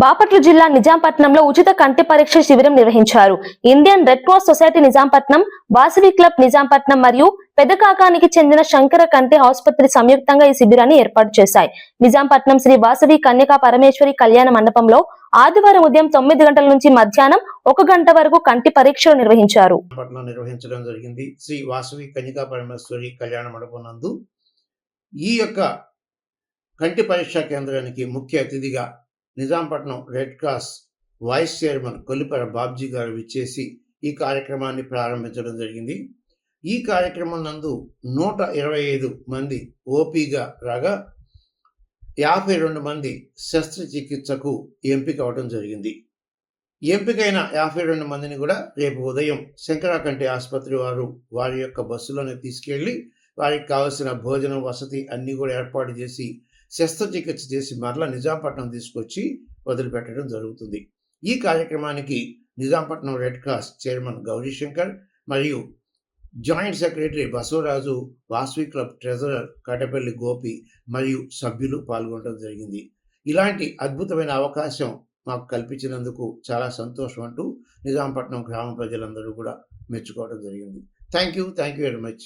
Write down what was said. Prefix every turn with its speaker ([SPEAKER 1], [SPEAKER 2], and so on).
[SPEAKER 1] బాపట్ల జిల్లా నిజాంపట్నంలో ఉచిత కంటి పరీక్ష శిబిరం నిర్వహించారు. Indian red cross society Nizampatnam, Vasavi club Nizampatnam మరియు పెదకాకానికి చెందిన శంకర కంటి ఆసుపత్రి సంయుక్తంగా ఈ శిబిరాన్ని ఏర్పాటు చేశాయి. నిజాంపట్నం శ్రీ వాసవి కన్యకా పరమేశ్వరి కళ్యాణ మండపంలో ఆదివారం ఉదయం 9 గంటల నుంచి మధ్యాహ్నం 1 గంట వరకు కంటి పరీక్షలు నిర్వహించారు.
[SPEAKER 2] నిర్వహించడం జరిగింది. శ్రీ వాసవి కన్యకా పరమేశ్వరి కళ్యాణ మండపం నందు ఈ యొక్క కంటి పరీక్షా కేంద్రానికి ముఖ్య అతిథిగా Nizampatnam red cross vice chairman Kollipara Babji గారు విచ్చేసి ఈ కార్యక్రమాన్ని ప్రారంభించడం జరిగింది. ఈ కార్యక్రమం నందు 125 మంది ఓపీగా రాగా 52 మంది శస్త్రచికిత్సకు ఎంపిక అవడం జరిగింది. ఎంపికైన 52 మందిని కూడా రేపు ఉదయం శంకర కంటి ఆసుపత్రి వారి యొక్క బస్సులోనే తీసుకెళ్లి వారికి కావలసిన భోజనం వసతి అన్ని కూడా ఏర్పాటు చేసి శస్త్రచికిత్స చేసి మరలా నిజాంపట్నం తీసుకొచ్చి వదిలిపెట్టడం జరుగుతుంది. ఈ కార్యక్రమానికి Nizampatnam red cross chairman Gaurishankar మరియు joint secretary Basavaraju, Vasavi club treasurer Katapalli Gopi మరియు సభ్యులు పాల్గొనడం జరిగింది. ఇలాంటి అద్భుతమైన అవకాశం మాకు కల్పించినందుకు చాలా సంతోషం అంటూ నిజాంపట్నం గ్రామ ప్రజలందరూ కూడా మెచ్చుకోవడం జరిగింది. Thank you very much.